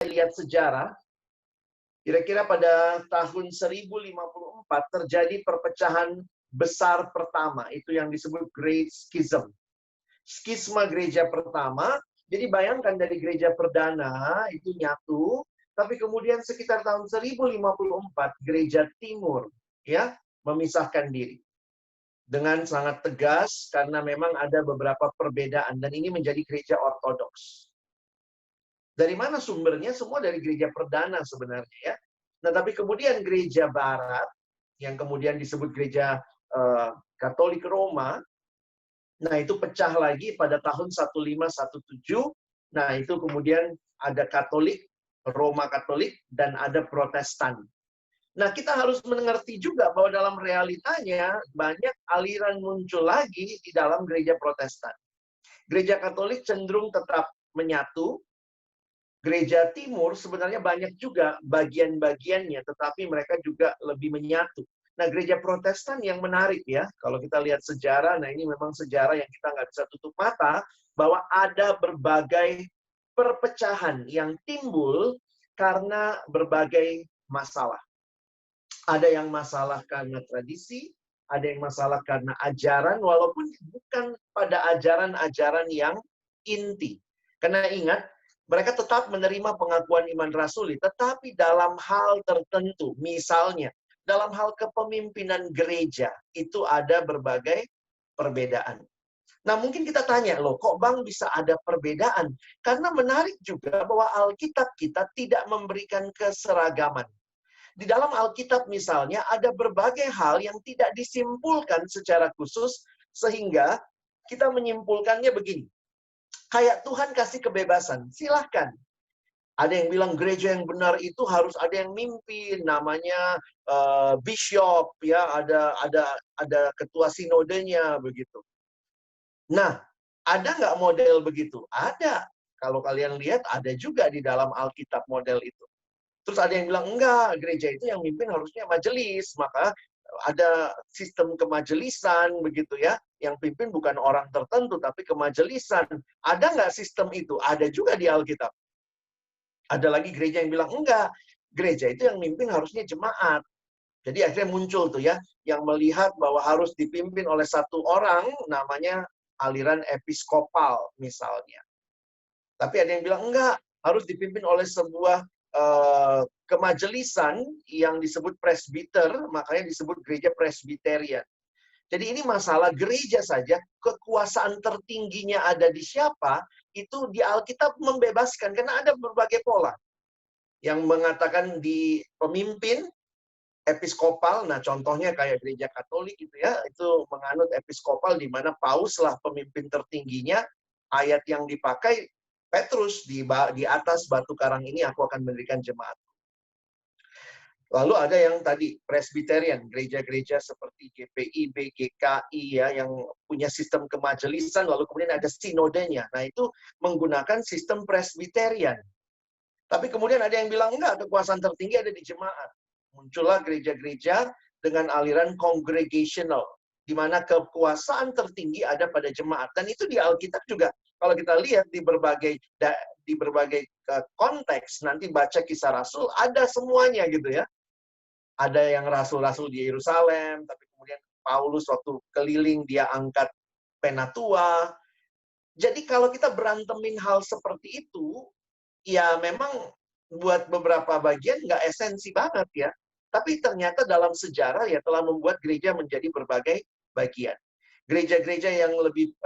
lihat sejarah, kira-kira pada tahun 1054 terjadi perpecahan besar pertama, itu yang disebut Great Schism. Skisma gereja pertama, jadi bayangkan dari gereja perdana itu nyatu, tapi kemudian sekitar tahun 1054 gereja timur ya memisahkan diri dengan sangat tegas karena memang ada beberapa perbedaan dan ini menjadi gereja ortodoks. Dari mana sumbernya? Semua dari gereja perdana sebenarnya ya. Nah, tapi kemudian gereja barat yang kemudian disebut gereja Katolik Roma, nah itu pecah lagi pada tahun 1517. Nah, itu kemudian ada Katolik, Roma Katolik dan ada Protestan. Nah, kita harus mengerti juga bahwa dalam realitanya banyak aliran muncul lagi di dalam gereja Protestan. Gereja Katolik cenderung tetap menyatu. Gereja Timur sebenarnya banyak juga bagian-bagiannya, tetapi mereka juga lebih menyatu. Nah, gereja Protestan yang menarik ya, kalau kita lihat sejarah, nah ini memang sejarah yang kita nggak bisa tutup mata, bahwa ada berbagai perpecahan yang timbul karena berbagai masalah. Ada yang masalah karena tradisi, ada yang masalah karena ajaran, walaupun bukan pada ajaran-ajaran yang inti. Karena ingat, mereka tetap menerima pengakuan iman rasuli, tetapi dalam hal tertentu, misalnya dalam hal kepemimpinan gereja, itu ada berbagai perbedaan. Nah, mungkin kita tanya, loh, kok Bang bisa ada perbedaan? Karena menarik juga bahwa Alkitab kita tidak memberikan keseragaman. Di dalam Alkitab misalnya, ada berbagai hal yang tidak disimpulkan secara khusus, sehingga kita menyimpulkannya begini. Kayak Tuhan kasih kebebasan, silahkan. Ada yang bilang gereja yang benar itu harus ada yang mimpin, namanya bishop, ya, ada ketua sinodenya begitu. Nah, ada nggak model begitu? Ada. Kalau kalian lihat, ada juga di dalam Alkitab model itu. Terus ada yang bilang, enggak, gereja itu yang mimpin harusnya majelis. Maka ada sistem kemajelisan begitu ya, yang pimpin bukan orang tertentu tapi kemajelisan. Ada nggak sistem itu? Ada juga di Alkitab. Ada lagi gereja yang bilang enggak, gereja itu yang mimpin harusnya jemaat. Jadi akhirnya muncul tuh ya, yang melihat bahwa harus dipimpin oleh satu orang, namanya aliran episkopal misalnya. Tapi ada yang bilang enggak, harus dipimpin oleh sebuah kemajelisan yang disebut presbiter, makanya disebut gereja presbiterian. Jadi ini masalah gereja saja, kekuasaan tertingginya ada di siapa, itu di Alkitab membebaskan, karena ada berbagai pola. Yang mengatakan di pemimpin, episkopal, nah contohnya kayak gereja Katolik gitu ya, itu menganut episkopal di mana paus lah pemimpin tertingginya, ayat yang dipakai, Petrus, di atas batu karang ini aku akan mendirikan jemaat. Lalu ada yang tadi presbiterian, gereja-gereja seperti GPI, GKI ya, yang punya sistem kemajelisan, lalu kemudian ada sinodenya. Nah, itu menggunakan sistem presbiterian. Tapi kemudian ada yang bilang enggak, kekuasaan tertinggi ada di jemaat. Muncullah gereja-gereja dengan aliran congregational, di mana kekuasaan tertinggi ada pada jemaat. Dan itu di Alkitab juga, kalau kita lihat di berbagai konteks, nanti baca Kisah Rasul, ada semuanya gitu ya. Ada yang rasul-rasul di Yerusalem, tapi kemudian Paulus waktu keliling dia angkat penatua. Jadi kalau kita berantemin hal seperti itu, ya memang buat beberapa bagian nggak esensi banget ya. Tapi ternyata dalam sejarah ya telah membuat gereja menjadi berbagai bagian. Gereja-gereja yang lebih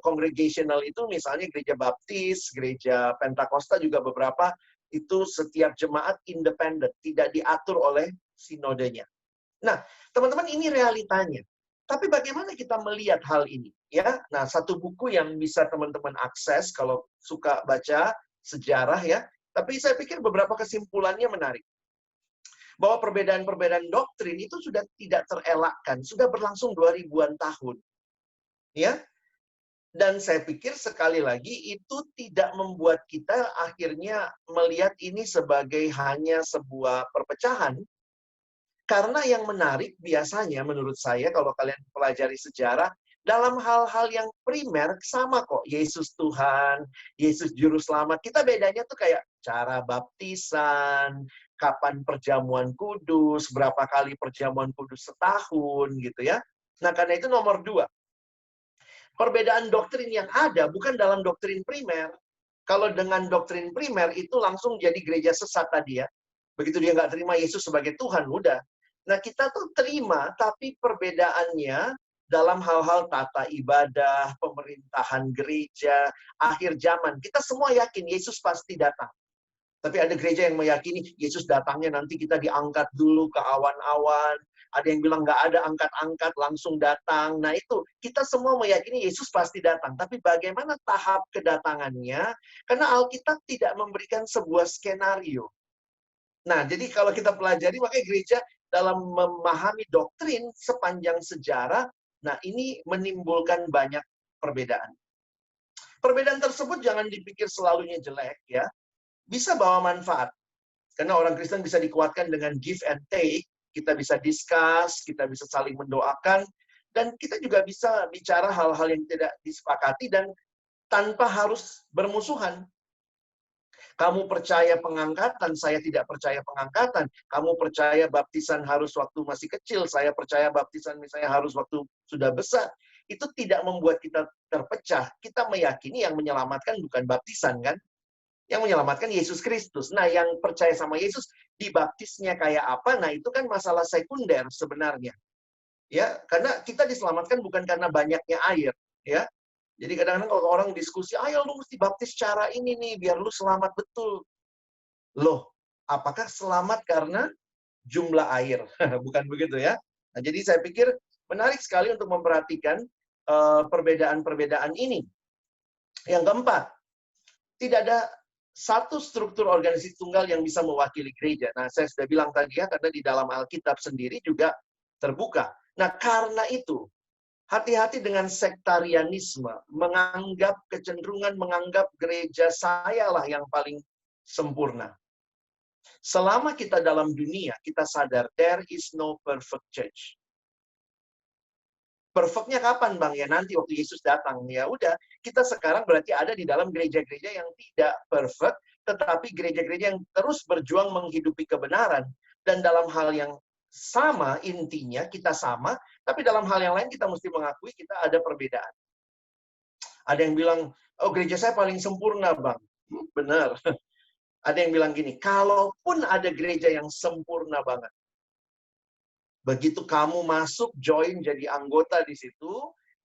congregational itu misalnya gereja Baptis, gereja Pentakosta juga beberapa itu setiap jemaat independen, tidak diatur oleh sinodenya. Nah, teman-teman ini realitanya. Tapi bagaimana kita melihat hal ini? Ya, nah satu buku yang bisa teman-teman akses kalau suka baca sejarah ya. Tapi saya pikir beberapa kesimpulannya menarik. Bahwa perbedaan-perbedaan doktrin itu sudah tidak terelakkan, sudah berlangsung 2000-an tahun. Ya. Dan saya pikir sekali lagi itu tidak membuat kita akhirnya melihat ini sebagai hanya sebuah perpecahan. Karena yang menarik biasanya menurut saya kalau kalian pelajari sejarah, Dalam hal-hal yang primer sama kok. Yesus Tuhan, Yesus Juru Selamat. Kita bedanya tuh kayak cara baptisan, kapan perjamuan kudus, berapa kali perjamuan kudus setahun gitu ya. Nah, karena itu nomor 2. Perbedaan doktrin yang ada bukan dalam doktrin primer. Kalau dengan doktrin primer itu langsung jadi gereja sesat tadi ya. Begitu dia nggak terima Yesus sebagai Tuhan, udah. Nah, kita tuh terima, tapi perbedaannya dalam hal-hal tata ibadah, pemerintahan gereja, akhir zaman. Kita semua yakin Yesus pasti datang. Tapi ada gereja yang meyakini Yesus datangnya nanti kita diangkat dulu ke awan-awan. Ada yang bilang nggak ada angkat-angkat, langsung datang. Nah itu, kita semua meyakini Yesus pasti datang. Tapi bagaimana tahap kedatangannya? Karena Alkitab tidak memberikan sebuah skenario. Nah, jadi kalau kita pelajari, makanya gereja dalam memahami doktrin sepanjang sejarah, nah ini menimbulkan banyak perbedaan. Perbedaan tersebut jangan dipikir selalunya jelek, ya. Bisa bawa manfaat. Karena orang Kristen bisa dikuatkan dengan give and take, kita bisa discuss, kita bisa saling mendoakan, dan kita juga bisa bicara hal-hal yang tidak disepakati dan tanpa harus bermusuhan. Kamu percaya pengangkatan, saya tidak percaya pengangkatan. Kamu percaya baptisan harus waktu masih kecil, saya percaya baptisan misalnya harus waktu sudah besar. Itu tidak membuat kita terpecah. Kita meyakini yang menyelamatkan bukan baptisan, kan? Yang menyelamatkan Yesus Kristus. Nah, yang percaya sama Yesus, dibaptisnya kayak apa? Nah, itu kan masalah sekunder sebenarnya. Ya, karena kita diselamatkan bukan karena banyaknya air, ya. Jadi kadang-kadang kalau orang diskusi, ayo lu mesti baptis cara ini nih, biar lu selamat betul. Loh, apakah selamat karena jumlah air? Bukan begitu ya. Nah, jadi saya pikir menarik sekali untuk memperhatikan perbedaan-perbedaan ini. Yang keempat, tidak ada satu struktur organisasi tunggal yang bisa mewakili gereja. Nah, saya sudah bilang tadi ya, karena di dalam Alkitab sendiri juga terbuka. Nah, karena itu, hati-hati dengan sektarianisme, kecenderungan menganggap gereja sayalah yang paling sempurna. Selama kita dalam dunia, kita sadar there is no perfect church. Perfectnya kapan, Bang? Ya nanti waktu Yesus datang. Ya udah, kita sekarang berarti ada di dalam gereja-gereja yang tidak perfect, tetapi gereja-gereja yang terus berjuang menghidupi kebenaran. Dan dalam hal yang sama, intinya kita sama, tapi dalam hal yang lain kita mesti mengakui kita ada perbedaan. Ada yang bilang, oh gereja saya paling sempurna, Bang. Benar. Ada yang bilang gini, kalaupun ada gereja yang sempurna banget, begitu kamu masuk, join, jadi anggota di situ,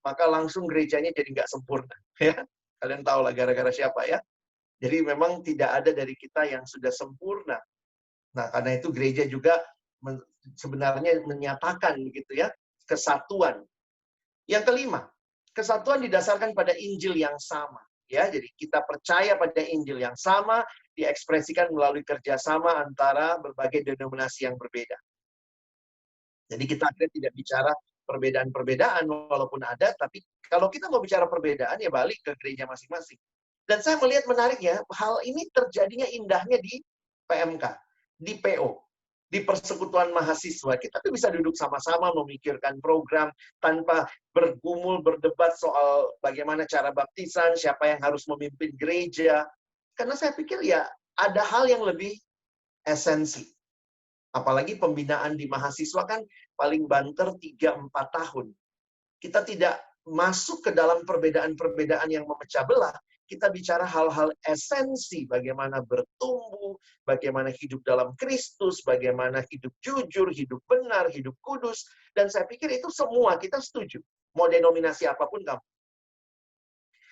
maka langsung gerejanya jadi nggak sempurna. Ya, kalian tahu lah gara-gara siapa ya. Jadi memang tidak ada dari kita yang sudah sempurna. Nah, karena itu gereja juga sebenarnya menyatakan begitu ya, kesatuan. Yang kelima, kesatuan didasarkan pada Injil yang sama. Ya, jadi kita percaya pada Injil yang sama, diekspresikan melalui kerjasama antara berbagai denominasi yang berbeda. Jadi kita akhirnya tidak bicara perbedaan-perbedaan walaupun ada, tapi kalau kita mau bicara perbedaan ya balik ke gereja masing-masing. Dan saya melihat menarik ya, hal ini terjadinya indahnya di PMK, di PO, di persekutuan mahasiswa. Kita tuh bisa duduk sama-sama memikirkan program tanpa bergumul, berdebat soal bagaimana cara baptisan, siapa yang harus memimpin gereja. Karena saya pikir ya ada hal yang lebih esensi. Apalagi pembinaan di mahasiswa kan paling banter 3-4 tahun. Kita tidak masuk ke dalam perbedaan-perbedaan yang memecah belah. Kita bicara hal-hal esensi, bagaimana bertumbuh, bagaimana hidup dalam Kristus, bagaimana hidup jujur, hidup benar, hidup kudus. Dan saya pikir itu semua kita setuju. Mau denominasi apapun kamu.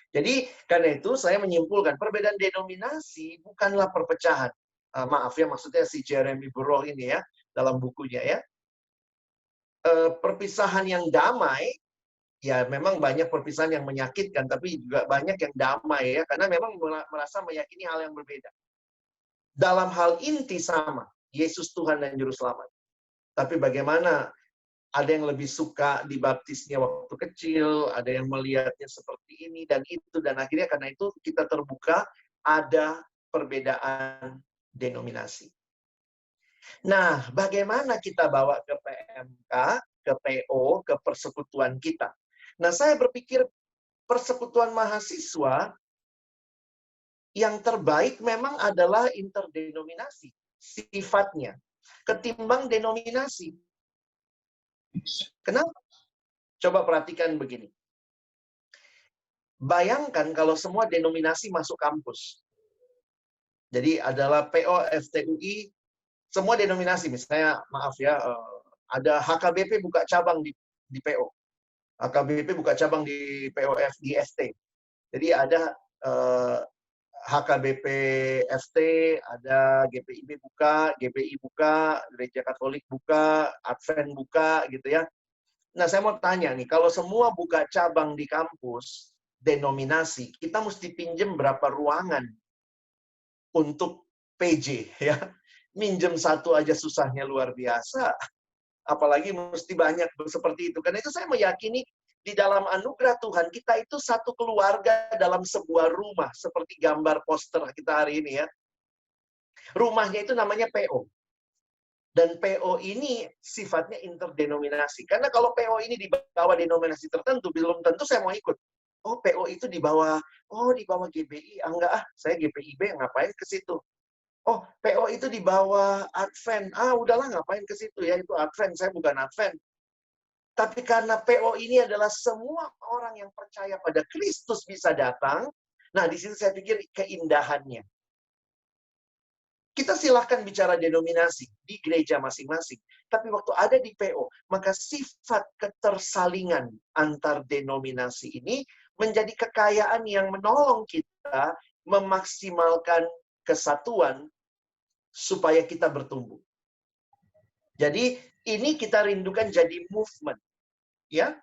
Jadi, karena itu saya menyimpulkan, perbedaan denominasi bukanlah perpecahan. Maaf ya, maksudnya si Jeremy Burrow ini ya, dalam bukunya ya. Perpisahan yang damai, ya memang banyak perpisahan yang menyakitkan, tapi juga banyak yang damai ya, karena memang merasa meyakini hal yang berbeda. Dalam hal inti sama, Yesus Tuhan dan Juru Selamat. Tapi bagaimana ada yang lebih suka dibaptisnya waktu kecil, ada yang melihatnya seperti ini dan itu, dan akhirnya karena itu kita terbuka, ada perbedaan denominasi. Nah, bagaimana kita bawa ke PMK, ke PO, ke persekutuan kita? Nah, saya berpikir persekutuan mahasiswa yang terbaik memang adalah interdenominasi sifatnya ketimbang denominasi. Kenapa? Coba perhatikan begini. Bayangkan kalau semua denominasi masuk kampus. Jadi adalah PO, FTUI, semua denominasi. Misalnya, maaf ya, ada HKBP buka cabang di PO. HKBP buka cabang di POF, di FT. Jadi ada HKBP FT, ada GPIB buka, GPI buka, Gereja Katolik buka, Advent buka, gitu ya. Nah, saya mau tanya nih, kalau semua buka cabang di kampus, denominasi, kita mesti pinjem berapa ruangan untuk PJ, ya? Minjem satu aja susahnya luar biasa, apalagi mesti banyak seperti itu. Karena itu saya meyakini di dalam anugerah Tuhan, kita itu satu keluarga dalam sebuah rumah, seperti gambar poster kita hari ini ya. Rumahnya itu namanya PO. Dan PO ini sifatnya interdenominasi. Karena kalau PO ini di bawah denominasi tertentu, belum tentu saya mau ikut. Oh, PO itu di bawah GBI. Enggak, saya GPIB, ngapain ke situ? Oh, PO itu di bawah Advent. Udahlah, ngapain ke situ ya, itu Advent, saya bukan Advent. Tapi karena PO ini adalah semua orang yang percaya pada Kristus bisa datang, nah di situ saya pikir keindahannya. Kita silahkan bicara denominasi di gereja masing-masing. Tapi waktu ada di PO, maka sifat ketersalingan antar denominasi ini menjadi kekayaan yang menolong kita memaksimalkan kesatuan supaya kita bertumbuh. Jadi ini kita rindukan jadi movement. Ya,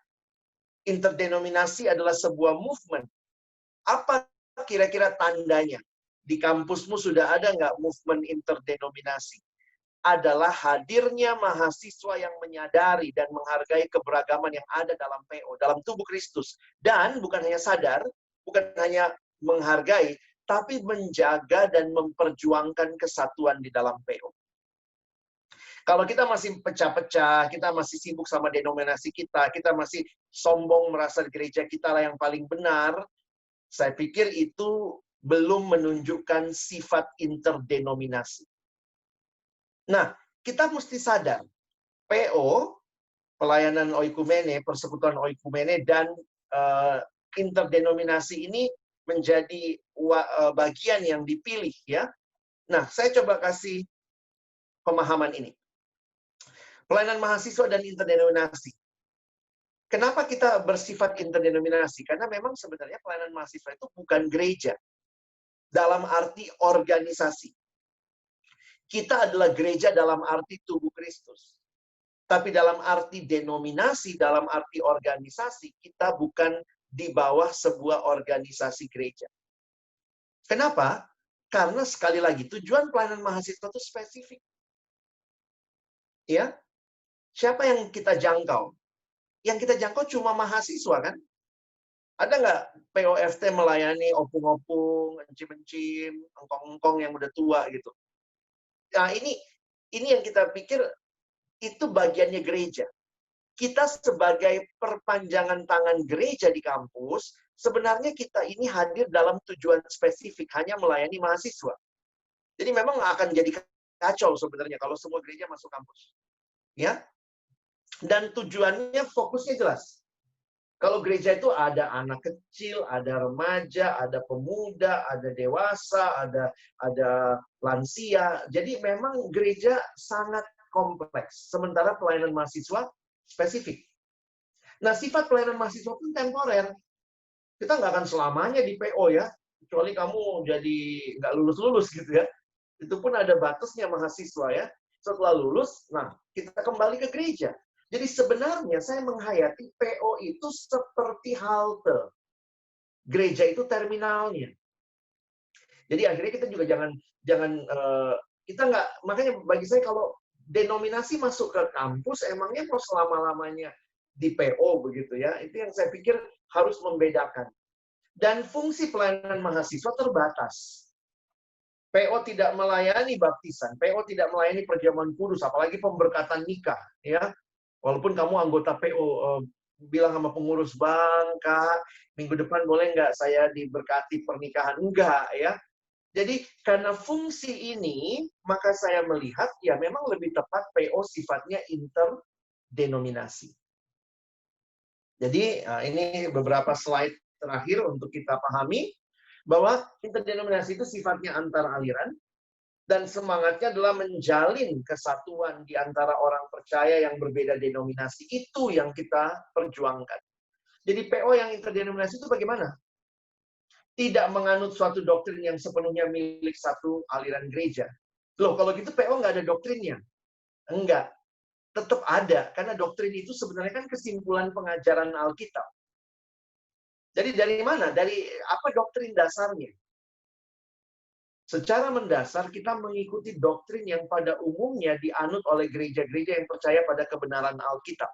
interdenominasi adalah sebuah movement. Apa kira-kira tandanya? Di kampusmu sudah ada nggak movement interdenominasi? Adalah hadirnya mahasiswa yang menyadari dan menghargai keberagaman yang ada dalam PO, dalam tubuh Kristus. Dan bukan hanya sadar, bukan hanya menghargai, tapi menjaga dan memperjuangkan kesatuan di dalam PO. Kalau kita masih pecah-pecah, kita masih sibuk sama denominasi kita masih sombong merasa gereja kita lah yang paling benar, saya pikir itu belum menunjukkan sifat interdenominasi. Nah, kita mesti sadar, PO, pelayanan oikumene, persekutuan oikumene, dan interdenominasi ini menjadi bagian yang dipilih, ya. Nah, saya coba kasih pemahaman ini. Pelayanan mahasiswa dan interdenominasi. Kenapa kita bersifat interdenominasi? Karena memang sebenarnya pelayanan mahasiswa itu bukan gereja. Dalam arti organisasi. Kita adalah gereja dalam arti tubuh Kristus. Tapi dalam arti denominasi, dalam arti organisasi, kita bukan di bawah sebuah organisasi gereja. Kenapa? Karena sekali lagi, tujuan pelayanan mahasiswa itu spesifik. Ya, siapa yang kita jangkau? Yang kita jangkau cuma mahasiswa, kan? Ada nggak POFT melayani opung-opung, encim-encim, engkong-engkong yang udah tua gitu? Nah, ini yang kita pikir itu bagiannya gereja. Kita sebagai perpanjangan tangan gereja di kampus, sebenarnya kita ini hadir dalam tujuan spesifik, hanya melayani mahasiswa. Jadi memang akan jadi kacau sebenarnya kalau semua gereja masuk kampus. Ya. Dan tujuannya fokusnya jelas. Kalau gereja itu ada anak kecil, ada remaja, ada pemuda, ada dewasa, ada lansia. Jadi memang gereja sangat kompleks. Sementara pelayanan mahasiswa spesifik. Nah, sifat pelayanan mahasiswa pun temporer. Kita nggak akan selamanya di PO ya, kecuali kamu jadi nggak lulus-lulus gitu ya. Itu pun ada batasnya mahasiswa ya. Setelah lulus, nah kita kembali ke gereja. Jadi sebenarnya saya menghayati PO itu seperti halte. Gereja itu terminalnya. Jadi akhirnya kita juga jangan kita nggak, makanya bagi saya kalau denominasi masuk ke kampus, emangnya mau selama-lamanya di PO begitu ya. Itu yang saya pikir harus membedakan. Dan fungsi pelayanan mahasiswa terbatas. PO tidak melayani baptisan, PO tidak melayani perjamuan kudus, apalagi pemberkatan nikah, ya. Walaupun kamu anggota PO bilang sama pengurus, "Bang, Kak, minggu depan boleh nggak saya diberkati pernikahan?" Enggak, ya. Jadi, karena fungsi ini, maka saya melihat, ya memang lebih tepat PO sifatnya interdenominasi. Jadi, ini beberapa slide terakhir untuk kita pahami, bahwa interdenominasi itu sifatnya antar aliran, dan semangatnya adalah menjalin kesatuan di antara orang percaya yang berbeda denominasi. Itu yang kita perjuangkan. Jadi PO yang interdenominasi itu bagaimana? Tidak menganut suatu doktrin yang sepenuhnya milik satu aliran gereja. Loh, kalau gitu PO nggak ada doktrinnya? Enggak. Tetap ada, karena doktrin itu sebenarnya kan kesimpulan pengajaran Alkitab. Jadi dari mana? Dari apa doktrin dasarnya? Secara mendasar, kita mengikuti doktrin yang pada umumnya dianut oleh gereja-gereja yang percaya pada kebenaran Alkitab.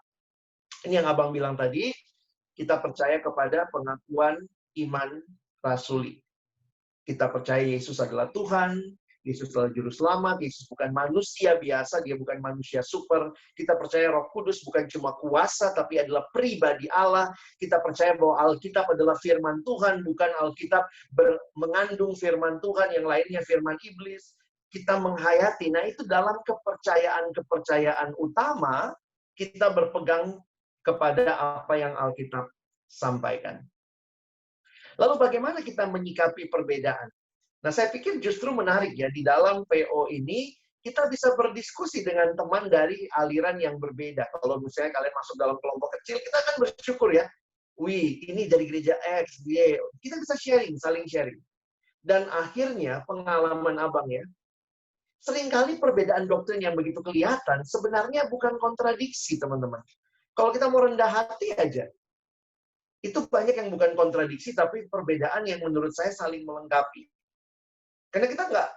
Ini yang Abang bilang tadi, kita percaya kepada pengakuan iman rasuli. Kita percaya Yesus adalah Tuhan, Yesus adalah Juru Selamat, Yesus bukan manusia biasa, dia bukan manusia super. Kita percaya Roh Kudus bukan cuma kuasa, tapi adalah pribadi Allah. Kita percaya bahwa Alkitab adalah firman Tuhan, bukan Alkitab mengandung firman Tuhan, yang lainnya firman iblis. Kita menghayati, nah itu dalam kepercayaan-kepercayaan utama, kita berpegang kepada apa yang Alkitab sampaikan. Lalu bagaimana kita menyikapi perbedaan? Nah, saya pikir justru menarik ya, di dalam PO ini, kita bisa berdiskusi dengan teman dari aliran yang berbeda. Kalau misalnya kalian masuk dalam kelompok kecil, kita akan bersyukur ya. Wih, ini dari gereja X, Y. Kita bisa sharing, saling sharing. Dan akhirnya, pengalaman Abang ya, seringkali perbedaan doktrin yang begitu kelihatan, sebenarnya bukan kontradiksi, teman-teman. Kalau kita mau rendah hati aja, itu banyak yang bukan kontradiksi, tapi perbedaan yang menurut saya saling melengkapi. Karena kita nggak,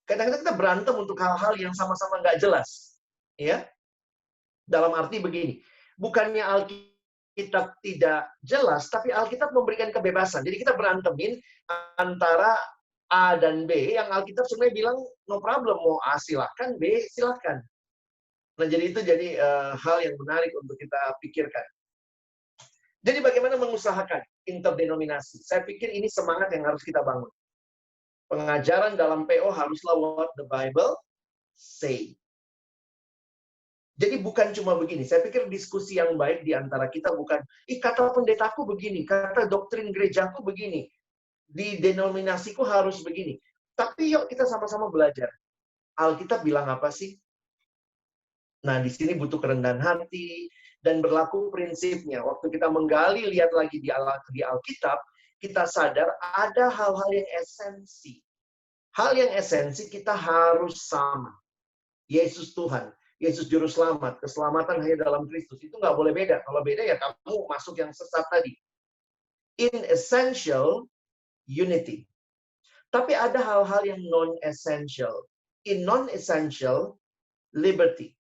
kadang-kadang kita berantem untuk hal-hal yang sama-sama nggak jelas. Ya, dalam arti begini, bukannya Alkitab tidak jelas, tapi Alkitab memberikan kebebasan. Jadi kita berantemin antara A dan B, yang Alkitab sebenarnya bilang, no problem, mau A silahkan, B silahkan. Nah, jadi itu hal yang menarik untuk kita pikirkan. Jadi bagaimana mengusahakan interdenominasi? Saya pikir ini semangat yang harus kita bangun. Pengajaran dalam PO haruslah what the Bible say. Jadi bukan cuma begini. Saya pikir diskusi yang baik di antara kita bukan, kata pendetaku begini, kata doktrin gerejaku begini, di denominasiku harus begini. Tapi yuk kita sama-sama belajar. Alkitab bilang apa sih? Nah, di sini butuh kerendahan hati dan berlaku prinsipnya. Waktu kita menggali, lihat lagi di Alkitab, kita sadar ada hal-hal yang esensi. Hal yang esensi kita harus sama. Yesus Tuhan, Yesus Juru Selamat, keselamatan hanya dalam Kristus. Itu nggak boleh beda. Kalau beda ya kamu masuk yang sesat tadi. In essential, unity. Tapi ada hal-hal yang non-essential. In non-essential, liberty.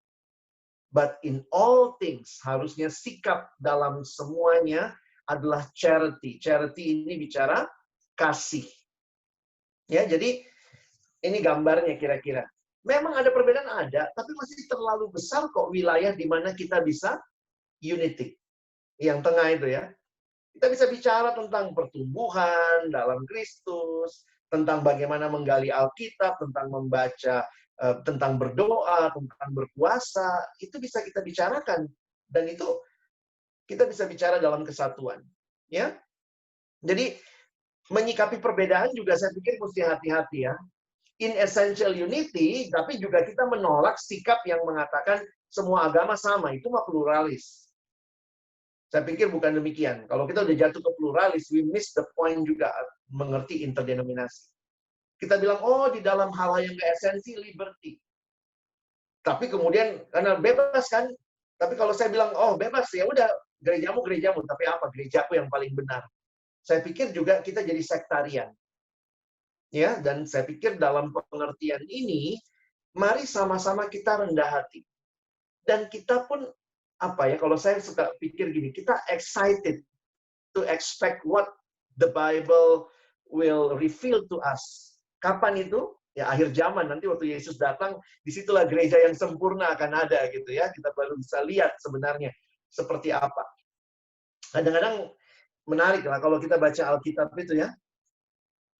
But in all things, harusnya sikap dalam semuanya adalah charity. Charity ini bicara kasih. Ya, jadi ini gambarnya kira-kira. Memang ada perbedaan, tapi masih terlalu besar kok wilayah di mana kita bisa unity. Yang tengah itu ya. Kita bisa bicara tentang pertumbuhan dalam Kristus, tentang bagaimana menggali Alkitab, tentang membaca, tentang berdoa, tentang berpuasa. Itu bisa kita bicarakan. Dan itu kita bisa bicara dalam kesatuan. Ya. Jadi, menyikapi perbedaan juga saya pikir mesti hati-hati ya. In essential unity, tapi juga kita menolak sikap yang mengatakan semua agama sama, itu mah pluralis. Saya pikir bukan demikian. Kalau kita udah jatuh ke pluralis, we miss the point juga mengerti interdenominasi. Kita bilang, oh di dalam hal-hal yang nggak esensi, liberty. Tapi kemudian, karena bebas kan, tapi kalau saya bilang, oh bebas, ya udah gerejamu, tapi apa? Gerejaku yang paling benar. Saya pikir juga kita jadi sektarian. Ya, dan saya pikir dalam pengertian ini, mari sama-sama kita rendah hati. Dan kita pun, apa ya, kalau saya suka pikir gini, kita excited to expect what the Bible will reveal to us. Kapan itu? Ya, akhir zaman. Nanti waktu Yesus datang, disitulah gereja yang sempurna akan ada, gitu ya. Kita baru bisa lihat sebenarnya seperti apa. Kadang-kadang menarik lah kalau kita baca Alkitab itu ya.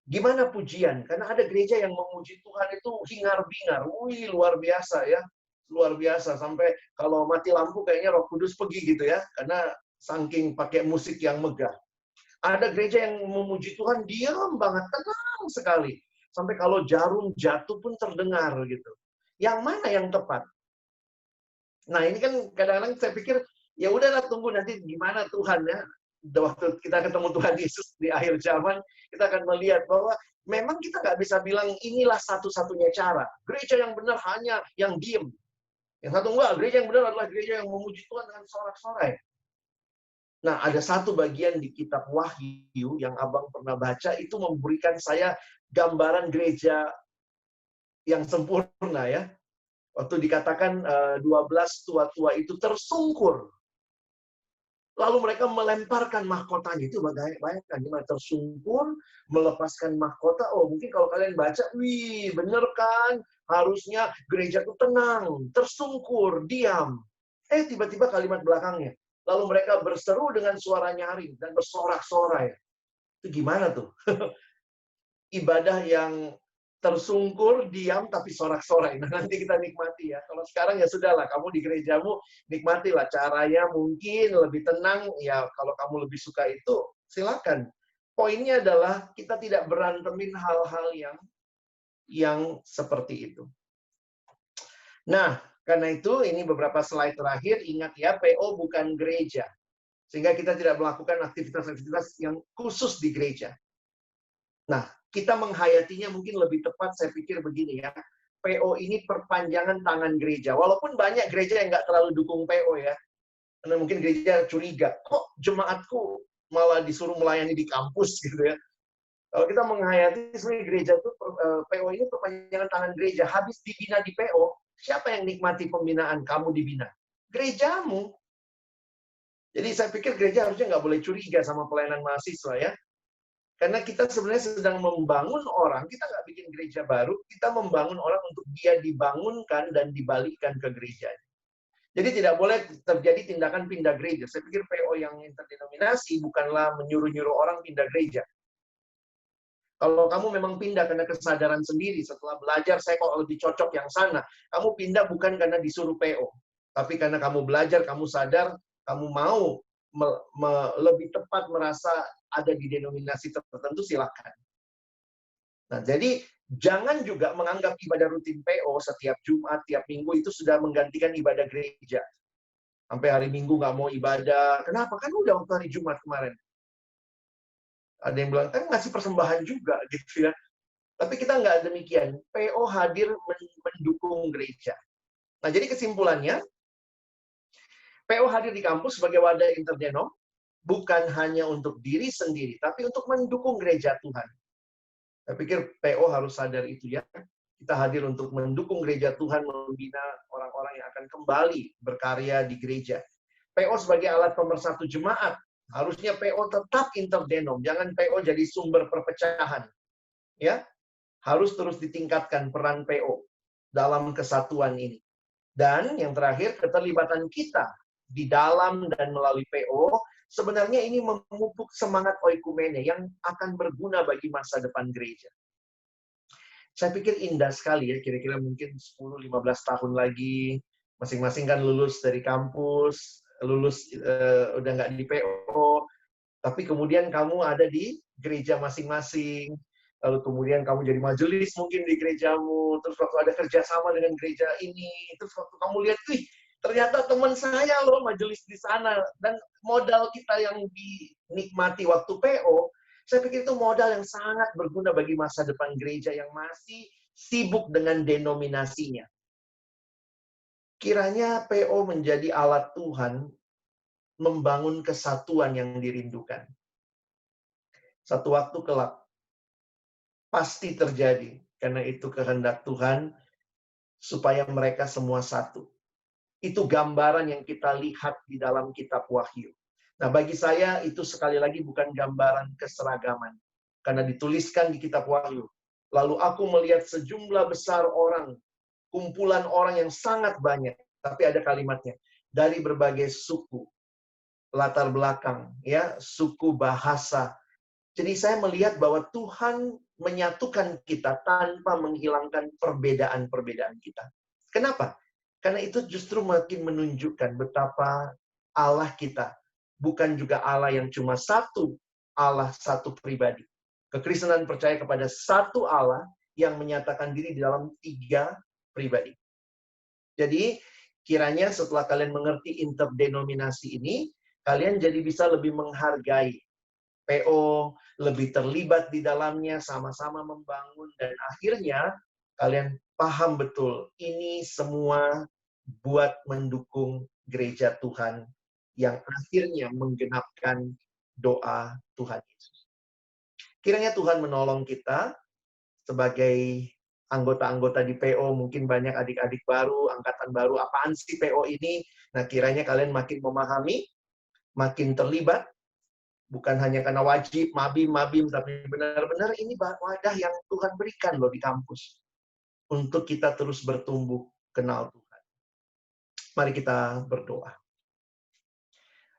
Gimana pujian? Karena ada gereja yang memuji Tuhan itu hingar-bingar. Wih, luar biasa ya. Luar biasa. Sampai kalau mati lampu kayaknya Roh Kudus pergi gitu ya. Karena saking pakai musik yang megah. Ada gereja yang memuji Tuhan diam banget, tenang sekali. Sampai kalau jarum jatuh pun terdengar gitu. Yang mana yang tepat? Nah, ini kan kadang-kadang saya pikir, ya udahlah tunggu nanti gimana Tuhan ya. Waktu kita ketemu Tuhan Yesus di akhir zaman, kita akan melihat bahwa memang kita nggak bisa bilang inilah satu-satunya cara. Gereja yang benar hanya yang diem. Yang satu enggak, gereja yang benar adalah gereja yang memuji Tuhan dengan sorak-sorai. Nah, ada satu bagian di kitab Wahyu yang Abang pernah baca, itu memberikan saya gambaran gereja yang sempurna ya. Waktu dikatakan 12 tua-tua itu tersungkur. Lalu mereka melemparkan mahkotanya. Itu bayangkan, gimana tersungkur, melepaskan mahkota. Oh, mungkin kalau kalian baca, wih, bener kan? Harusnya gereja itu tenang, tersungkur, diam. Tiba-tiba kalimat belakangnya. Lalu mereka berseru dengan suara nyaring dan bersorak-sorai. Itu gimana tuh? Ibadah yang tersungkur, diam, tapi sorak-sorai. Nah, nanti kita nikmati ya. Kalau sekarang ya sudahlah, kamu di gerejamu nikmatilah. Caranya mungkin lebih tenang, ya kalau kamu lebih suka itu, silakan. Poinnya adalah kita tidak berantemin hal-hal yang seperti itu. Nah, karena itu ini beberapa slide terakhir, ingat ya, PO bukan gereja. Sehingga kita tidak melakukan aktivitas-aktivitas yang khusus di gereja. Nah, kita menghayatinya mungkin lebih tepat, saya pikir begini ya. PO ini perpanjangan tangan gereja. Walaupun banyak gereja yang nggak terlalu dukung PO ya. Karena mungkin gereja curiga, kok jemaatku malah disuruh melayani di kampus gitu ya. Kalau kita menghayati sebenarnya gereja itu, PO ini perpanjangan tangan gereja. Habis dibina di PO, siapa yang nikmati pembinaan kamu dibina? Gerejamu. Jadi saya pikir gereja harusnya nggak boleh curiga sama pelayanan mahasiswa ya. Karena kita sebenarnya sedang membangun orang, kita nggak bikin gereja baru, kita membangun orang untuk dia dibangunkan dan dibalikkan ke gereja. Jadi tidak boleh terjadi tindakan pindah gereja. Saya pikir PO yang interdenominasi bukanlah menyuruh-nyuruh orang pindah gereja. Kalau kamu memang pindah karena kesadaran sendiri, setelah belajar saya kok lebih cocok yang sana, kamu pindah bukan karena disuruh PO. Tapi karena kamu belajar, kamu sadar, kamu mau lebih tepat merasa ada di denominasi tertentu, silakan. Nah, jadi jangan juga menganggap ibadah rutin PO setiap Jumat, tiap Minggu itu sudah menggantikan ibadah gereja. Sampai hari Minggu nggak mau ibadah. Kenapa? Kan udah waktu hari Jumat kemarin. Ada yang bilang, kan ngasih persembahan juga gitu ya. Tapi kita nggak demikian. PO hadir mendukung gereja. Nah, jadi kesimpulannya, PO hadir di kampus sebagai wadah interdenom, bukan hanya untuk diri sendiri, tapi untuk mendukung gereja Tuhan. Saya pikir PO harus sadar itu ya. Kita hadir untuk mendukung gereja Tuhan, membina orang-orang yang akan kembali berkarya di gereja. PO sebagai alat pemersatu jemaat. Harusnya PO tetap interdenom. Jangan PO jadi sumber perpecahan. Ya, harus terus ditingkatkan peran PO dalam kesatuan ini. Dan yang terakhir, keterlibatan kita di dalam dan melalui PO, sebenarnya ini memupuk semangat oikumene yang akan berguna bagi masa depan gereja. Saya pikir indah sekali ya, kira-kira mungkin 10-15 tahun lagi, masing-masing kan lulus dari kampus, lulus udah nggak di PO, tapi kemudian kamu ada di gereja masing-masing, lalu kemudian kamu jadi majelis mungkin di gerejamu, terus waktu ada kerjasama dengan gereja ini, terus waktu kamu lihat, wih, ternyata teman saya loh majelis di sana, dan modal kita yang dinikmati waktu PO, saya pikir itu modal yang sangat berguna bagi masa depan gereja yang masih sibuk dengan denominasinya. Kiranya PO menjadi alat Tuhan membangun kesatuan yang dirindukan. Satu waktu kelak, pasti terjadi. Karena itu kehendak Tuhan, supaya mereka semua satu. Itu gambaran yang kita lihat di dalam kitab Wahyu. Nah, bagi saya itu sekali lagi bukan gambaran keseragaman. Karena dituliskan di kitab Wahyu. Lalu aku melihat sejumlah besar orang, kumpulan orang yang sangat banyak. Tapi ada kalimatnya, dari berbagai suku, latar belakang, ya, suku, bahasa. Jadi saya melihat bahwa Tuhan menyatukan kita tanpa menghilangkan perbedaan-perbedaan kita. Kenapa? Karena itu justru makin menunjukkan betapa Allah kita bukan juga Allah yang cuma satu, Allah satu pribadi. Kekristenan percaya kepada satu Allah yang menyatakan diri di dalam 3 pribadi. Jadi, kiranya setelah kalian mengerti interdenominasi ini, kalian jadi bisa lebih menghargai PO, lebih terlibat di dalamnya, sama-sama membangun, dan akhirnya kalian paham betul, ini semua buat mendukung gereja Tuhan yang akhirnya menggenapkan doa Tuhan Yesus. Kiranya Tuhan menolong kita sebagai anggota-anggota di PO, mungkin banyak adik-adik baru, angkatan baru, apaan sih PO ini? Nah, kiranya kalian makin memahami, makin terlibat, bukan hanya karena wajib, mabim, tapi benar-benar ini wadah yang Tuhan berikan loh di kampus. Untuk kita terus bertumbuh kenal Tuhan. Mari kita berdoa.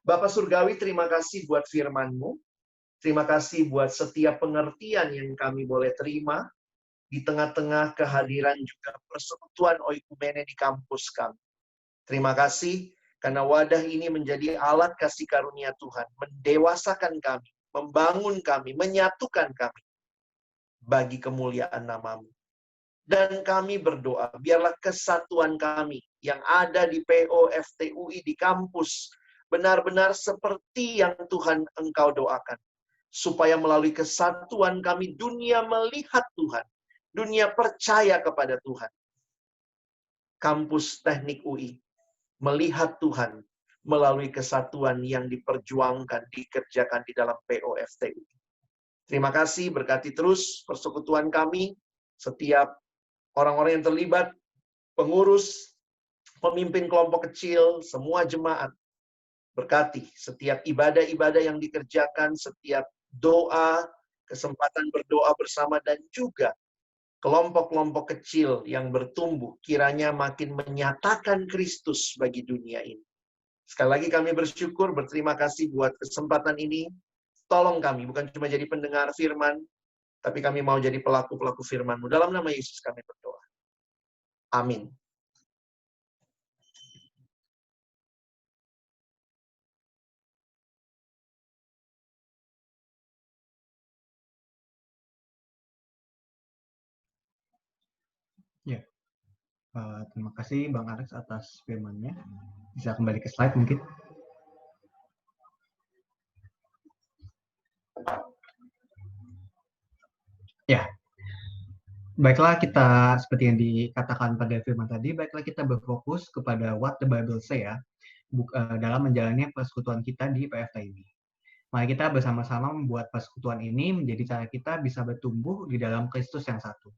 Bapak Surgawi, terima kasih buat firman-Mu. Terima kasih buat setiap pengertian yang kami boleh terima di tengah-tengah kehadiran juga persekutuan oikumene di kampus kami. Terima kasih karena wadah ini menjadi alat kasih karunia Tuhan, mendewasakan kami, membangun kami, menyatukan kami bagi kemuliaan nama-Mu. Dan kami berdoa, biarlah kesatuan kami yang ada di PO FTUI di kampus benar-benar seperti yang Tuhan Engkau doakan. Supaya melalui kesatuan kami, dunia melihat Tuhan. Dunia percaya kepada Tuhan. Kampus Teknik UI melihat Tuhan melalui kesatuan yang diperjuangkan, dikerjakan di dalam POFTU. Terima kasih, berkati terus persekutuan kami, setiap orang-orang yang terlibat, pengurus, pemimpin kelompok kecil, semua jemaat. Berkati setiap ibadah-ibadah yang dikerjakan, setiap doa, kesempatan berdoa bersama, dan juga kelompok-kelompok kecil yang bertumbuh, kiranya makin menyatakan Kristus bagi dunia ini. Sekali lagi kami bersyukur, berterima kasih buat kesempatan ini. Tolong kami, bukan cuma jadi pendengar firman, tapi kami mau jadi pelaku-pelaku firman-Mu. Dalam nama Yesus kami berdoa. Amin. Ya, terima kasih Bang Alex atas firman-Nya. Bisa kembali ke slide mungkin. Ya, baiklah kita seperti yang dikatakan pada firman tadi, baiklah kita berfokus kepada what the Bible say ya, dalam menjalani persekutuan kita di PFT ini. Mari kita bersama-sama membuat persekutuan ini menjadi cara kita bisa bertumbuh di dalam Kristus yang satu.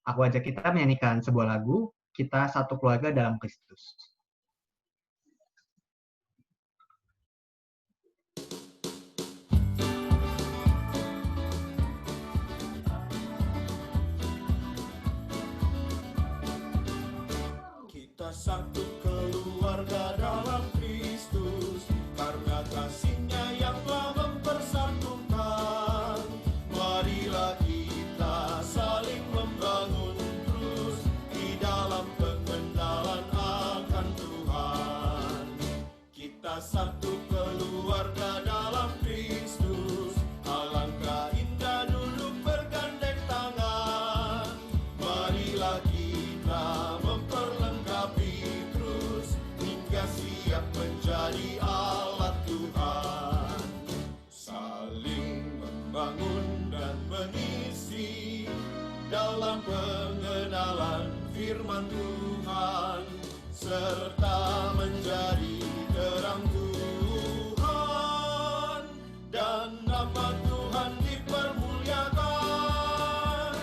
Aku ajak kita menyanyikan sebuah lagu, Kita Satu Keluarga Dalam Kristus. Kita satu keluarga dalam Kristus, karena kasih-Nya yang telah mempersatukan. Marilah kita saling membangun terus di dalam pengenalan akan Tuhan. Kita satu keluarga dalam Kristus, alangkah indah duduk bergandeng tangan. Marilah kita siap menjadi alat Tuhan, saling membangun dan mengisi dalam pengenalan firman Tuhan, serta menjadi terang Tuhan, dan nama Tuhan dipermuliakan.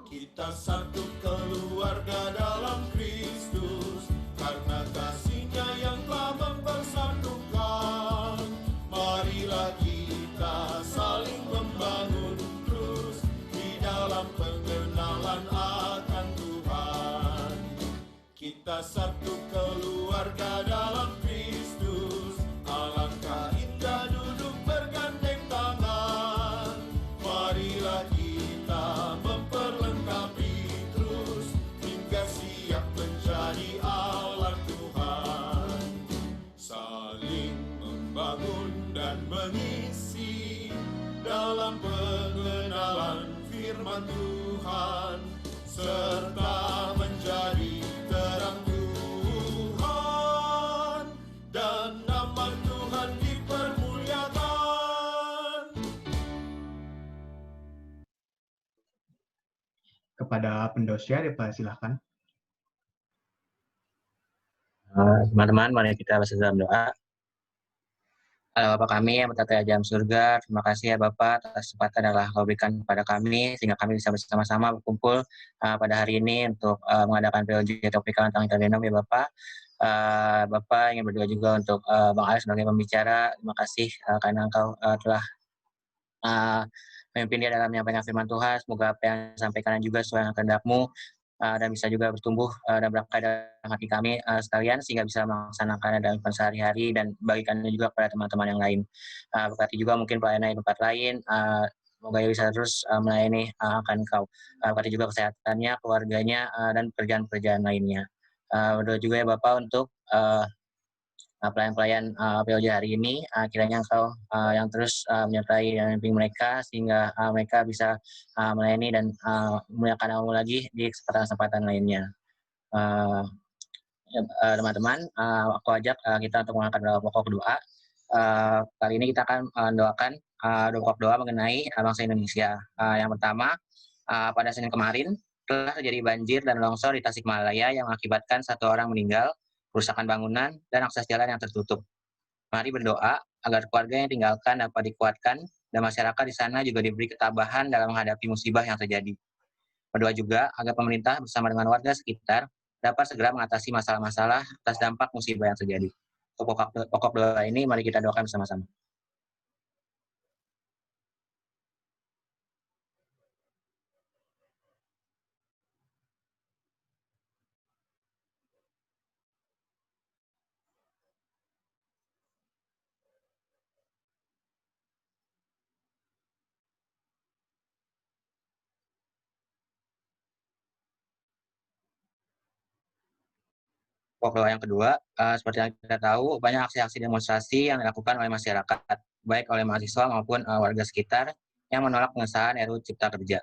Kita satu keluarga dalam Kristus, karena kasih-Nya yang telah mempersatukan. Marilah kita saling membangun terus di dalam pengenalan akan Tuhan. dalam pengenalan firman Tuhan, serta menjadi terang Tuhan, dan nama Tuhan dipermuliakan. Kepada pendosia dipersilahkan. Teman-teman, mari kita bersatu dalam doa. Bapa kami yang bertata di dalam surga, terima kasih ya Bapak atas kesempatan yang telah Kau berikan kepada kami, sehingga kami bisa bersama-sama berkumpul pada hari ini untuk mengadakan POJ topik tentang intervenum ya Bapak. Bapak ingin berdoa juga untuk Bang Alex sebagai pembicara. Terima kasih karena Engkau telah memimpin dia dalam menyampaikan firman Tuhan. Semoga apa yang disampaikan juga sesuai dengan kehendak-Mu, dan bisa juga bertumbuh dan berkah dalam hati kami sekalian, sehingga bisa melaksanakannya dalam sehari-hari dan bagikannya juga kepada teman-teman yang lain. Berkati juga mungkin pelayanan di tempat lain, semoga ia bisa terus melayani akan Kau. Berkati juga kesehatannya, keluarganya, dan pekerjaan-pekerjaan lainnya. Berdoa juga ya Bapak untuk pelayan-pelayan POJ hari ini, kiranya Engkau yang terus menyertai dan membimbing mereka, sehingga mereka bisa melayani dan memuliakan Nama-Mu lagi di kesempatan-kesempatan lainnya. Teman-teman, aku ajak kita untuk mengangkat pokok doa. Kali ini kita akan mendoakan pokok doa mengenai bangsa Indonesia. Yang pertama, pada Senin kemarin telah terjadi banjir dan longsor di Tasikmalaya yang mengakibatkan 1 orang meninggal, kerusakan bangunan, dan akses jalan yang tertutup. Mari berdoa agar keluarga yang ditinggalkan dapat dikuatkan dan masyarakat di sana juga diberi ketabahan dalam menghadapi musibah yang terjadi. Berdoa juga agar pemerintah bersama dengan warga sekitar dapat segera mengatasi masalah-masalah atas dampak musibah yang terjadi. Untuk pokok doa ini mari kita doakan bersama-sama. Pokok doa yang kedua, seperti yang kita tahu, banyak aksi-aksi demonstrasi yang dilakukan oleh masyarakat, baik oleh mahasiswa maupun warga sekitar yang menolak pengesahan RUU Cipta Kerja.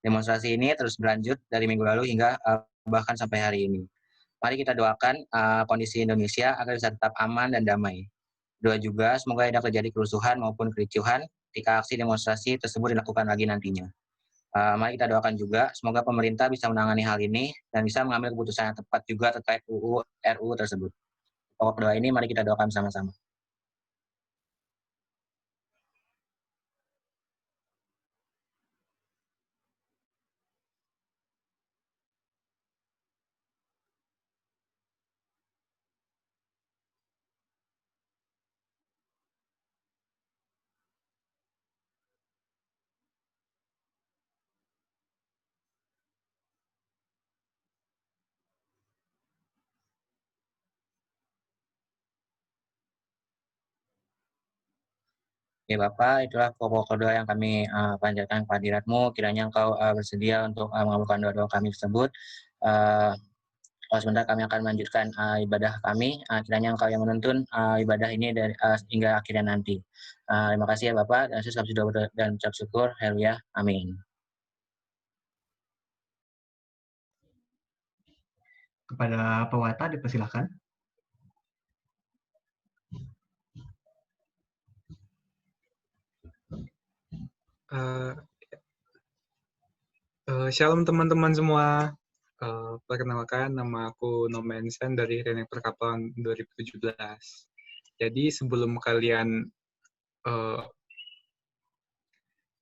Demonstrasi ini terus berlanjut dari minggu lalu hingga bahkan sampai hari ini. Mari kita doakan kondisi Indonesia agar bisa tetap aman dan damai. Doa juga semoga tidak terjadi kerusuhan maupun kericuhan ketika aksi demonstrasi tersebut dilakukan lagi nantinya. Mari kita doakan juga semoga pemerintah bisa menangani hal ini dan bisa mengambil keputusan yang tepat juga terkait RUU tersebut. Pokok doa ini mari kita doakan sama-sama. Oke Bapak, itulah pokok doa yang kami panjatkan kepada hadirat-Mu. Kiranya Engkau bersedia untuk mengabulkan doa-doa kami tersebut. Kalau sebentar kami akan melanjutkan ibadah kami. Kiranya Engkau yang menuntun ibadah ini dari hingga akhirnya nanti. Terima kasih ya Bapak, dan saya sudah berdoa dan ucap syukur. Haleluya. Amin. Kepada Pewata dipersilahkan. Shalom teman-teman semua. Perkenalkan, nama aku Nomensen dari Teknik Perkapalan 2017. Jadi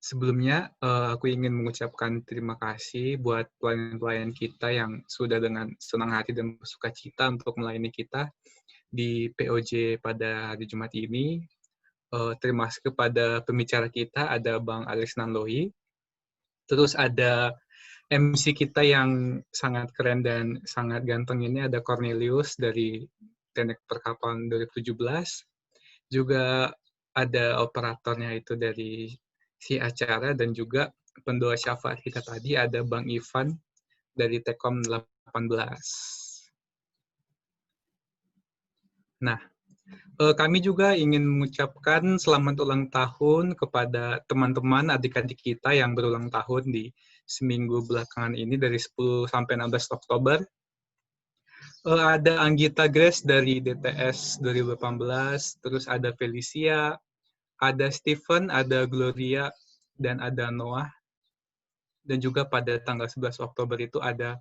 sebelumnya aku ingin mengucapkan terima kasih buat pelayan-pelayan kita yang sudah dengan senang hati dan bersukacita untuk melayani kita di POJ pada hari Jumat ini. Terima kasih kepada pembicara kita, ada Bang Alex Nanlohi. Terus ada MC kita yang sangat keren dan sangat ganteng ini, ada Cornelius dari Teknik Perkapalan 2017. Juga ada operatornya itu dari si acara, dan juga pendoa syafaat kita tadi ada Bang Ivan dari Tekom 18. Nah, Kami juga ingin mengucapkan selamat ulang tahun kepada teman-teman adik-adik kita yang berulang tahun di seminggu belakangan ini dari 10 sampai 16 Oktober. Ada Anggita Grace dari DTS 2018, terus ada Felicia, ada Stephen, ada Gloria, dan ada Noah. Dan juga pada tanggal 11 Oktober itu ada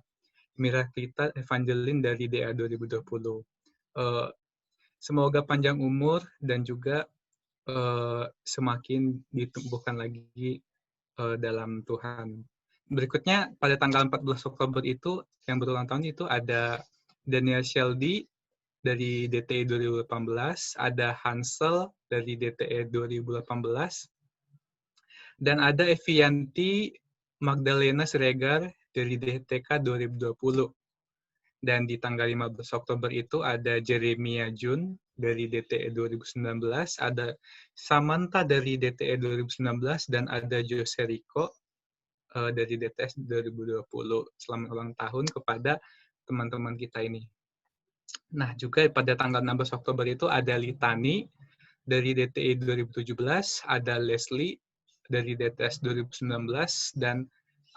Miraklita Evangeline dari DA 2020. Semoga panjang umur dan juga semakin ditumbuhkan lagi dalam Tuhan. Berikutnya pada tanggal 14 Oktober itu yang berulang tahun itu ada Daniel Sheldy dari DTE 2018, ada Hansel dari DTE 2018, dan ada Evianti Magdalena Siregar dari DTK 2020. Dan di tanggal 15 Oktober itu ada Jeremia Jun dari DTE 2019, ada Samantha dari DTE 2019, dan ada Jose Rico dari DTS 2020. Selamat ulang tahun kepada teman-teman kita ini. Nah, juga pada tanggal 16 Oktober itu ada Litani dari DTE 2017, ada Leslie dari DTS 2019, dan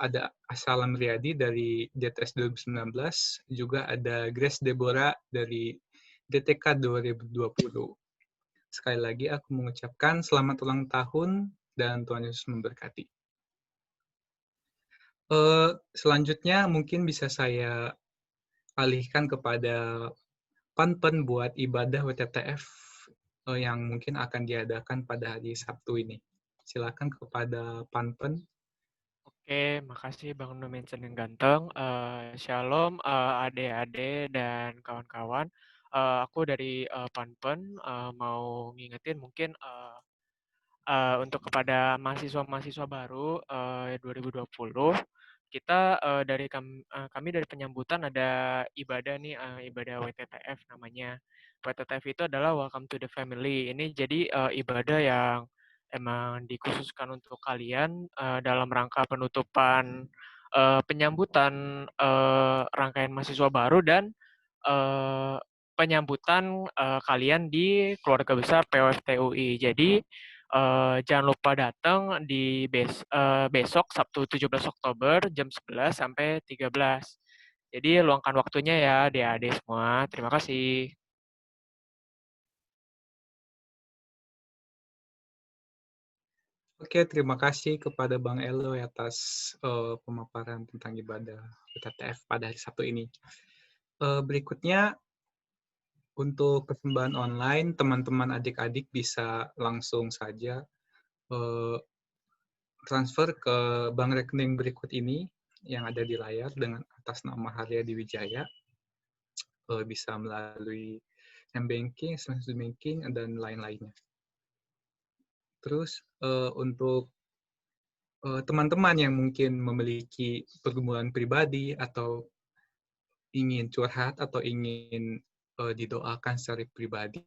ada Asalam Riyadi dari DTS 2019, juga ada Grace Deborah dari DTK 2020. Sekali lagi aku mengucapkan selamat ulang tahun dan Tuhan Yesus memberkati. Selanjutnya mungkin bisa saya alihkan kepada Panpen buat ibadah WTTF yang mungkin akan diadakan pada hari Sabtu ini. Silakan kepada Panpen. Oke, makasih Bang Nomensen yang ganteng. Shalom adik-adik dan kawan-kawan. Aku dari Panpen mau ngingetin mungkin untuk kepada mahasiswa-mahasiswa baru 2020, kita dari kami dari penyambutan ada ibadah nih, ibadah WTTF namanya. WTTF itu adalah Welcome to the Family. Ini jadi ibadah yang emang dikhususkan untuk kalian dalam rangka penutupan penyambutan rangkaian mahasiswa baru dan penyambutan kalian di keluarga besar POFTUI. Jadi jangan lupa datang di besok Sabtu 17 Oktober jam 11 sampai 13. Jadi luangkan waktunya ya adik-adik semua. Terima kasih. Oke, terima kasih kepada Bang Elo atas pemaparan tentang ibadah WTTF pada hari Sabtu ini. Berikutnya, untuk persembahan online, teman-teman adik-adik bisa langsung saja transfer ke bank rekening berikut ini yang ada di layar dengan atas nama Haryadi Wijaya. Bisa melalui M-Banking, Instant Banking, dan lain-lainnya. Terus untuk teman-teman yang mungkin memiliki pergumulan pribadi atau ingin curhat atau ingin didoakan secara pribadi,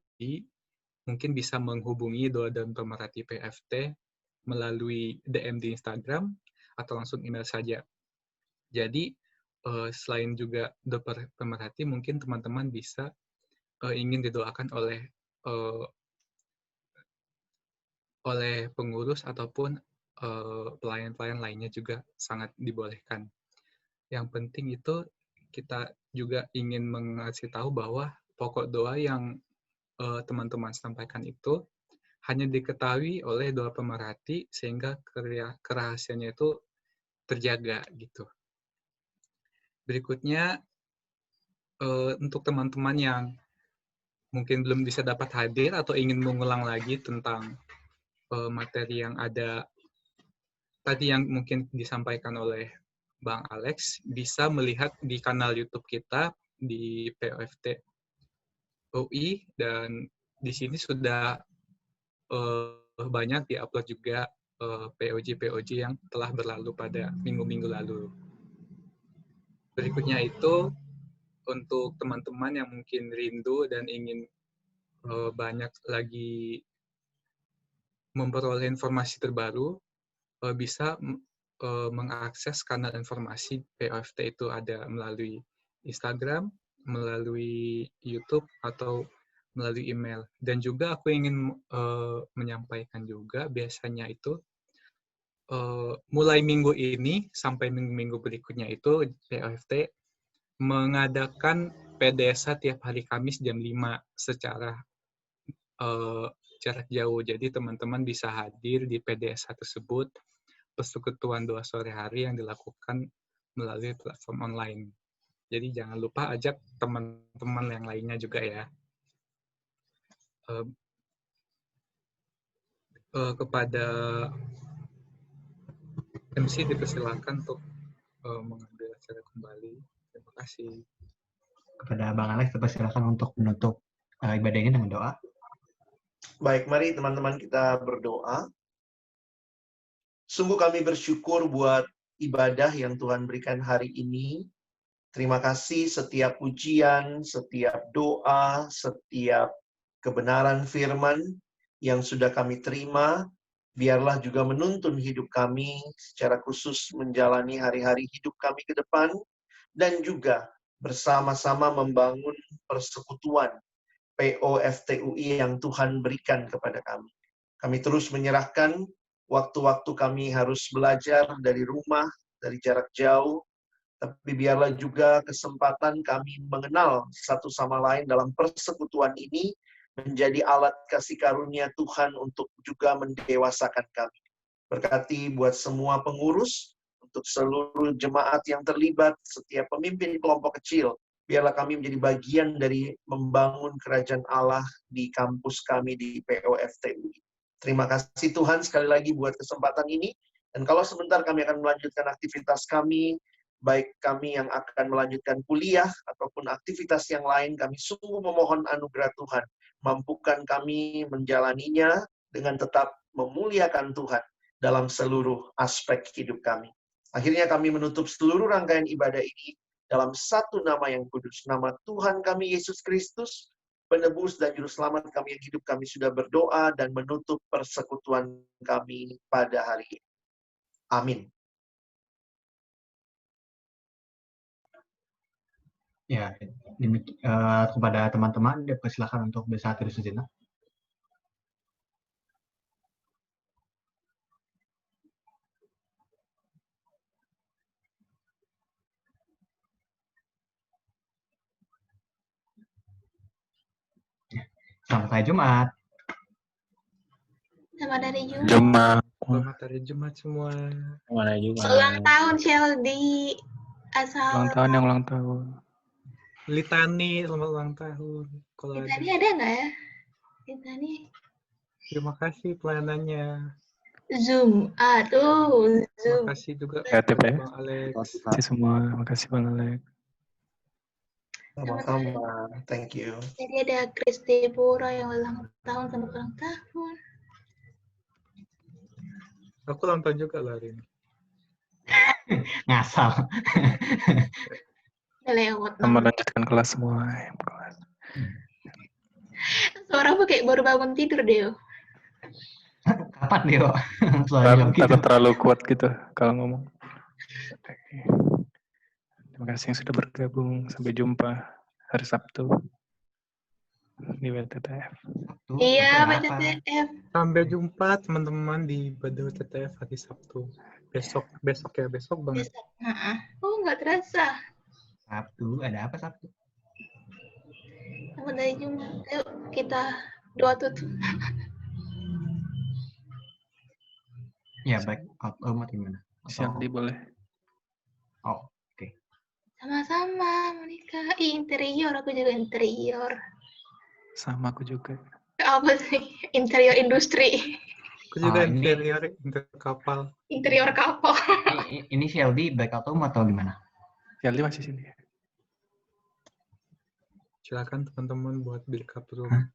mungkin bisa menghubungi Doa dan Pemerhati PFT melalui DM di Instagram atau langsung email saja. Jadi, selain juga Doa Pemerhati, mungkin teman-teman bisa ingin didoakan oleh pengurus ataupun pelayan-pelayan lainnya juga sangat dibolehkan. Yang penting itu kita juga ingin mengasih tahu bahwa pokok doa yang teman-teman sampaikan itu hanya diketahui oleh Doa Pemerhati sehingga kerahasiaannya itu terjaga gitu. Berikutnya untuk teman-teman yang mungkin belum bisa dapat hadir atau ingin mengulang lagi tentang materi yang ada tadi yang mungkin disampaikan oleh Bang Alex, bisa melihat di kanal YouTube kita di POFT UI, dan di sini sudah banyak diupload juga POJ yang telah berlalu pada minggu-minggu lalu. Berikutnya itu untuk teman-teman yang mungkin rindu dan ingin banyak lagi memperoleh informasi terbaru, bisa mengakses kanal informasi POFT itu ada melalui Instagram, melalui YouTube, atau melalui email. Dan juga aku ingin menyampaikan juga biasanya itu mulai minggu ini sampai minggu-minggu berikutnya itu POFT mengadakan PDSA tiap hari Kamis jam 5 secara jarak jauh. Jadi teman-teman bisa hadir di PDSA tersebut, persekutuan doa sore hari yang dilakukan melalui platform online. Jadi jangan lupa ajak teman-teman yang lainnya juga ya. Kepada MC dipersilakan untuk mengambil acara kembali. Terima kasih. Kepada Bang Alex, silakan untuk menutup ibadah ini dengan doa. Baik, mari teman-teman kita berdoa. Sungguh kami bersyukur buat ibadah yang Tuhan berikan hari ini. Terima kasih setiap pujian, setiap doa, setiap kebenaran firman yang sudah kami terima. Biarlah juga menuntun hidup kami secara khusus menjalani hari-hari hidup kami ke depan. Dan juga bersama-sama membangun persekutuan POFTUI yang Tuhan berikan kepada kami. Kami terus menyerahkan waktu-waktu kami harus belajar dari rumah, dari jarak jauh, tapi biarlah juga kesempatan kami mengenal satu sama lain dalam persekutuan ini menjadi alat kasih karunia Tuhan untuk juga mendewasakan kami. Berkati buat semua pengurus, untuk seluruh jemaat yang terlibat, setiap pemimpin kelompok kecil, biarlah kami menjadi bagian dari membangun kerajaan Allah di kampus kami di POFTUI. Terima kasih Tuhan sekali lagi buat kesempatan ini. Dan kalau sebentar kami akan melanjutkan aktivitas kami, baik kami yang akan melanjutkan kuliah ataupun aktivitas yang lain, kami sungguh memohon anugerah Tuhan. Mampukan kami menjalaninya dengan tetap memuliakan Tuhan dalam seluruh aspek hidup kami. Akhirnya kami menutup seluruh rangkaian ibadah ini dalam satu nama yang kudus. Nama Tuhan kami Yesus Kristus, penebus dan juru selamat kami yang hidup, kami sudah berdoa dan menutup persekutuan kami pada hari ini. Amin. Ya, kepada teman-teman, dipersilakan untuk bersatu sejenak. Selamat hari Jumat. Selamat hari Jumat. Selamat hari Jumat semua. Selamat hari Jumat. Ulang tahun Sheldy. Ulang tahun yang ulang tahun. Litani, selamat ulang tahun. Kalau Litani ada nggak ya? Litani. Terima kasih pelayanannya. Zoom. Aduh, Zoom. Terima kasih juga Kreatif ya. Bang Alex. Terima kasih semua. Makasih Bang Alex. Sama-sama. Thank you. Jadi ada Chris Deborah yang ulang tahun, selamat ulang tahun. Aku ulang tahun juga lah hari ini. Ngasal. Udah lewat. Selamat melanjutkan kelas semua. Kelas. Suara aku kayak baru bangun tidur deh. Kapan Dio? Suara gitu. Takut terlalu kuat gitu kalau ngomong. Terima kasih yang sudah bergabung. Sampai jumpa hari Sabtu di WTTF. Iya, WTTF. Sampai jumpa teman-teman di ibadah WTTF hari Sabtu. Besok banget. Besok. Oh, nggak terasa. Sabtu, ada apa Sabtu? Selamat hari Jumat. Ayo kita doa tutup. Ya baik, Ahmad gimana? Sheldy boleh. Oh, oke. Sama-sama, Monica. Interior, aku juga interior. Sama aku juga. Apa sih? Interior industri. Aku juga ini- interior kapal. Interior kapal. Ini Sheldy backup room atau gimana? Sheldy masih sini. Silakan teman-teman buat backup room. Hah?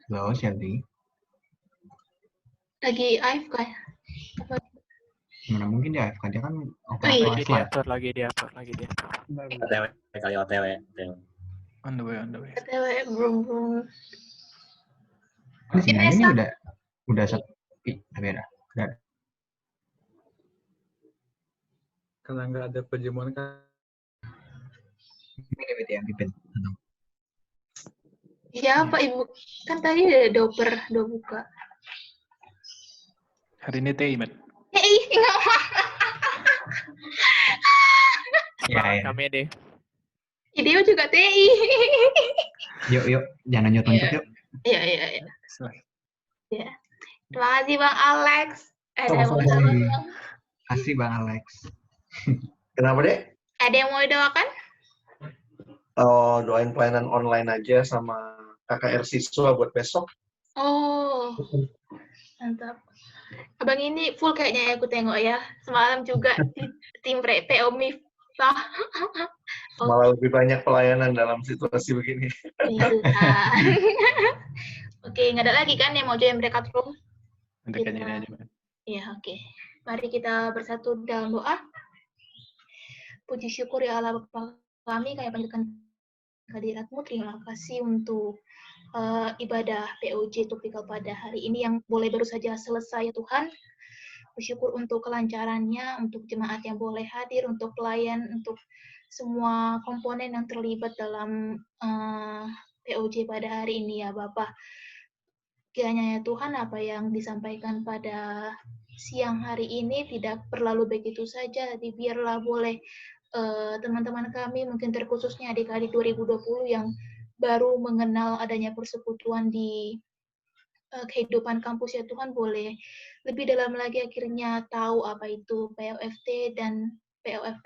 Halo Sheldy. Lagi AFK ya? Apa? Mana mungkin dia AFK, dia kan Iya. operator Lagi diatur. OTW kali OTW. On the way. BTW, bro. Di sini aja nih udah sepi, tapi ada. Karena nggak ada perjamuan kan. Ini yang pimpin. Siapa Ibu? Kan tadi ada dua buka. Hari ini TI, Mat. Nggak mau. Ya, ya. Kami deh. Ideo juga TI. Yuk, jangan nyut-nyut yuk. Iya. Ya. Terima kasih Bang Alex. Ada yang mau Sama-sama. didoakan? Kasih Bang Alex. Kenapa, Dek? Ada yang mau didoakan? Oh, doain pelayanan online aja sama KKR siswa buat besok. Oh, mantap. Abang ini full kayaknya ya aku tengok ya. Semalam juga di tim PO MIFA. Malah lebih banyak pelayanan dalam situasi begini. Tuhan. Oke, nggak ada lagi kan yang mau join breakout room? Untuk kayaknya ini aja, Mat. Ya, oke. Mari kita bersatu dalam doa. Puji syukur ya Allah Bapa kami panjatkan kehadirat-Mu. Terima kasih untuk ibadah POJ Topikal pada hari ini yang boleh baru saja selesai ya Tuhan. Bersyukur untuk kelancarannya, untuk jemaat yang boleh hadir, untuk pelayan, untuk semua komponen yang terlibat dalam POJ pada hari ini ya Bapak. Kiranya ya Tuhan apa yang disampaikan pada siang hari ini tidak berlalu begitu saja, tapi biarlah boleh teman-teman kami, mungkin terkhususnya adik-adik 2020 yang baru mengenal adanya persekutuan di kehidupan kampus ya Tuhan, boleh lebih dalam lagi akhirnya tahu apa itu POFT dan POF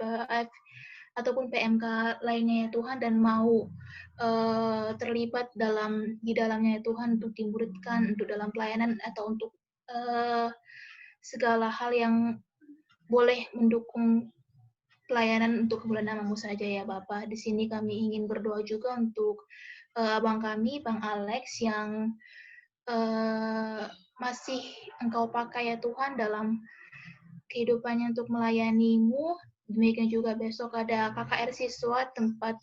ataupun PMK lainnya ya Tuhan, dan mau terlibat di dalamnya ya Tuhan, untuk dimuridkan, untuk dalam pelayanan atau untuk segala hal yang boleh mendukung pelayanan untuk kemuliaan nama-Mu saja ya Bapa. Di sini kami ingin berdoa juga untuk abang kami, Bang Alex, yang masih Engkau pakai ya Tuhan dalam kehidupannya untuk melayani-Mu. Demikian juga besok ada KKR siswa, tempat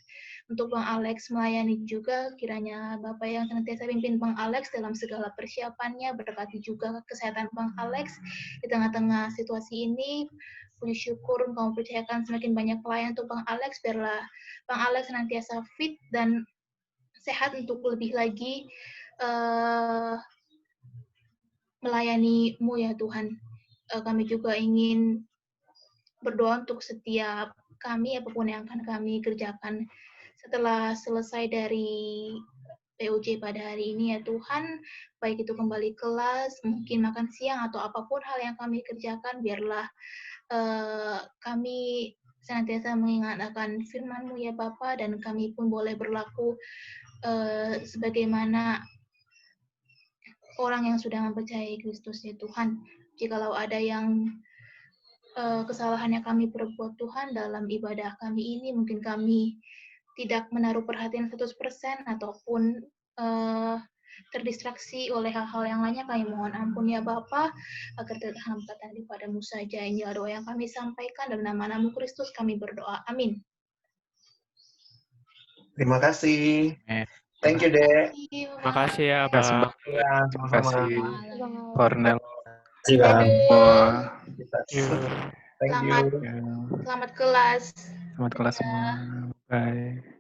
untuk Bang Alex melayani juga. Kiranya Bapak yang senantiasa pimpin Bang Alex dalam segala persiapannya, berkati juga kesehatan Bang Alex di tengah-tengah situasi ini. Puji syukur Engkau mempercayakan semakin banyak pelayan untuk Bang Alex, biarlah Bang Alex senantiasa fit dan sehat untuk lebih lagi melayani-Mu ya Tuhan. Kami juga ingin berdoa untuk setiap kami, apapun yang akan kami kerjakan setelah selesai dari POJ pada hari ini ya Tuhan, baik itu kembali kelas, mungkin makan siang, atau apapun hal yang kami kerjakan, biarlah kami senantiasa mengingat akan firman-Mu ya Bapa, dan kami pun boleh berlaku sebagaimana orang yang sudah mempercayai Kristus ya Tuhan. Jikalau ada yang kesalahan yang kami perbuat Tuhan dalam ibadah kami ini, mungkin kami tidak menaruh perhatian 100% ataupun terdistraksi oleh hal-hal yang lainnya, kami mohon ampun ya Bapa, agar terhambat daripada-Mu saja. Inilah doa yang kami sampaikan, dalam nama-Mu Kristus kami berdoa. Amin. Terima kasih. Thank you, Dek. Terima kasih ya, Terima kasih, Bang. Bang. Ya, Terima sama-sama. kasih, Cornel. Terima kasih, Bang. Semua. Thank you. Selamat kelas. Selamat kelas semua. Bye.